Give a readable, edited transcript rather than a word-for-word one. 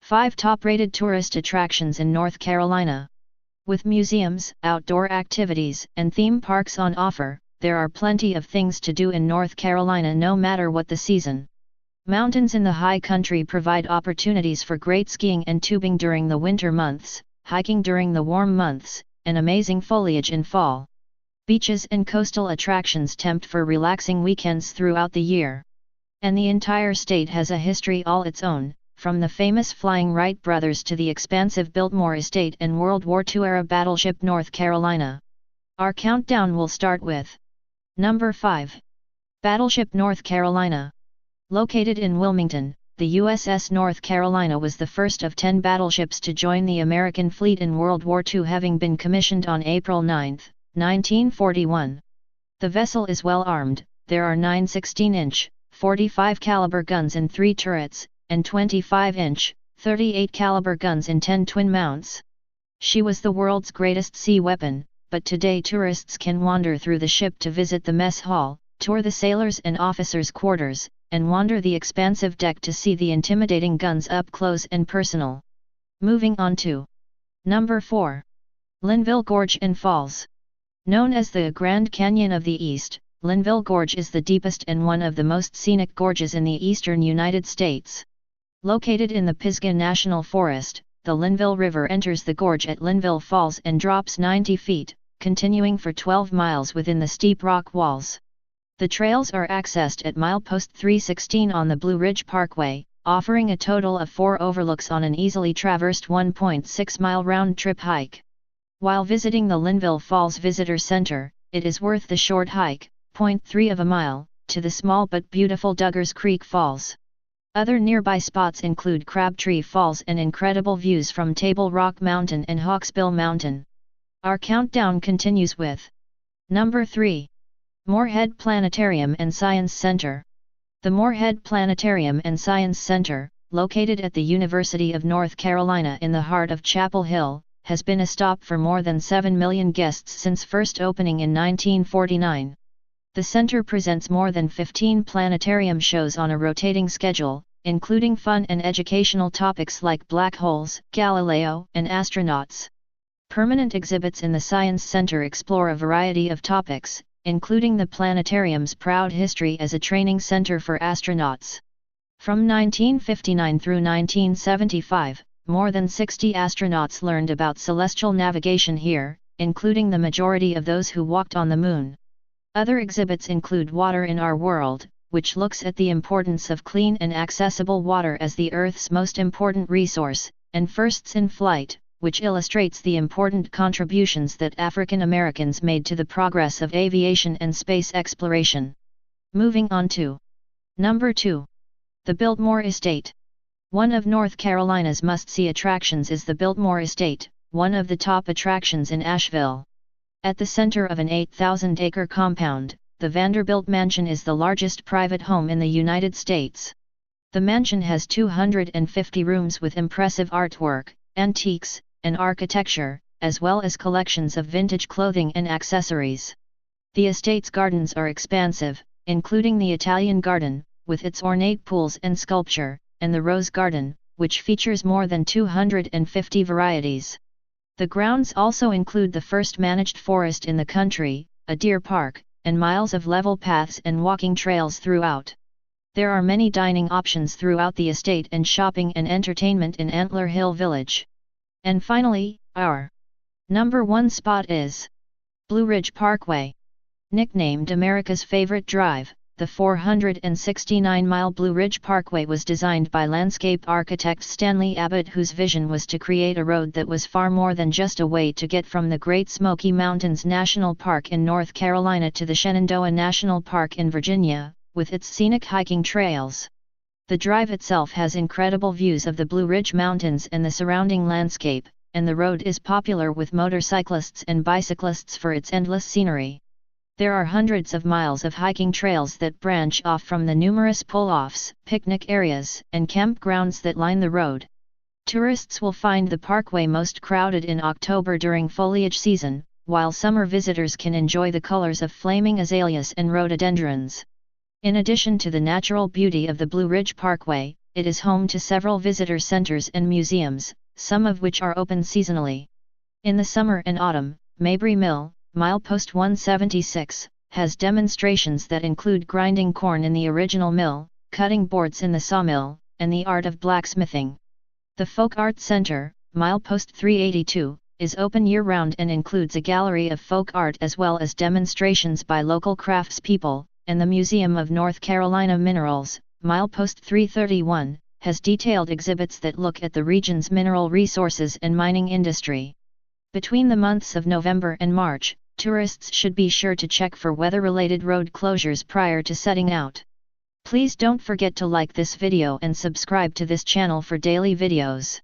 5 top-rated tourist attractions in North Carolina. With museums, outdoor activities, and theme parks on offer, there are plenty of things to do in North Carolina no matter what the season. Mountains in the high country provide opportunities for great skiing and tubing during the winter months, hiking during the warm months, and amazing foliage in fall. Beaches and coastal attractions tempt for relaxing weekends throughout the year. And the entire state has a history all its own, from the famous Flying Wright brothers to the expansive Biltmore Estate and World War II-era battleship North Carolina. Our countdown will start with Number 5. Battleship North Carolina. Located in Wilmington, the USS North Carolina was the first of 10 battleships to join the American fleet in World War II, having been commissioned on April 9, 1941. The vessel is well armed. There are 9 16-inch, 45 caliber guns in 3 turrets, and 25-inch, 38 caliber guns in 10 twin mounts. She was the world's greatest sea weapon, but today tourists can wander through the ship to visit the mess hall, tour the sailors' and officers' quarters, and wander the expansive deck to see the intimidating guns up close and personal. Moving on to Number 4. Linville Gorge and Falls. Known as the Grand Canyon of the East, Linville Gorge is the deepest and one of the most scenic gorges in the eastern United States. Located in the Pisgah National Forest, the Linville River enters the gorge at Linville Falls and drops 90 feet, continuing for 12 miles within the steep rock walls. The trails are accessed at milepost 316 on the Blue Ridge Parkway, offering a total of 4 overlooks on an easily traversed 1.6-mile round-trip hike. While visiting the Linville Falls Visitor Center, it is worth the short hike, 0.3 of a mile, to the small but beautiful Duggars Creek Falls. Other nearby spots include Crabtree Falls and incredible views from Table Rock Mountain and Hawksbill Mountain. Our countdown continues with Number 3. Moorhead Planetarium and Science Center. The Moorhead Planetarium and Science Center, located at the University of North Carolina in the heart of Chapel Hill, has been a stop for more than 7 million guests since first opening in 1949. The center presents more than 15 planetarium shows on a rotating schedule, including fun and educational topics like black holes, Galileo, and astronauts. Permanent exhibits in the Science Center explore a variety of topics, including the planetarium's proud history as a training center for astronauts. From 1959 through 1975, more than 60 astronauts learned about celestial navigation here, including the majority of those who walked on the Moon. Other exhibits include Water in Our World, which looks at the importance of clean and accessible water as the Earth's most important resource, and Firsts in Flight, which illustrates the important contributions that African Americans made to the progress of aviation and space exploration. Moving on to Number 2. The Biltmore Estate. One of North Carolina's must-see attractions is the Biltmore Estate, one of the top attractions in Asheville. At the center of an 8,000-acre compound, the Vanderbilt Mansion is the largest private home in the United States. The mansion has 250 rooms with impressive artwork, antiques, and architecture, as well as collections of vintage clothing and accessories. The estate's gardens are expansive, including the Italian Garden, with its ornate pools and sculpture, and the Rose Garden, which features more than 250 varieties. The grounds also include the first managed forest in the country, a deer park, and miles of level paths and walking trails throughout. There are many dining options throughout the estate and shopping and entertainment in Antler Hill Village. And finally, our number 1 spot is Blue Ridge Parkway. Nicknamed America's Favorite Drive, the 469-mile Blue Ridge Parkway was designed by landscape architect Stanley Abbott, whose vision was to create a road that was far more than just a way to get from the Great Smoky Mountains National Park in North Carolina to the Shenandoah National Park in Virginia, with its scenic hiking trails. The drive itself has incredible views of the Blue Ridge Mountains and the surrounding landscape, and the road is popular with motorcyclists and bicyclists for its endless scenery. There are hundreds of miles of hiking trails that branch off from the numerous pull-offs, picnic areas, and campgrounds that line the road. Tourists will find the parkway most crowded in October during foliage season, while summer visitors can enjoy the colors of flaming azaleas and rhododendrons. In addition to the natural beauty of the Blue Ridge Parkway, it is home to several visitor centers and museums, some of which are open seasonally. In the summer and autumn, Maybury Mill, milepost 176, has demonstrations that include grinding corn in the original mill, cutting boards in the sawmill, and the art of blacksmithing. The Folk Art Center, milepost 382, is open year-round and includes a gallery of folk art as well as demonstrations by local craftspeople, and the Museum of North Carolina Minerals, milepost 331, has detailed exhibits that look at the region's mineral resources and mining industry. Between the months of November and March, tourists should be sure to check for weather-related road closures prior to setting out. Please don't forget to like this video and subscribe to this channel for daily videos.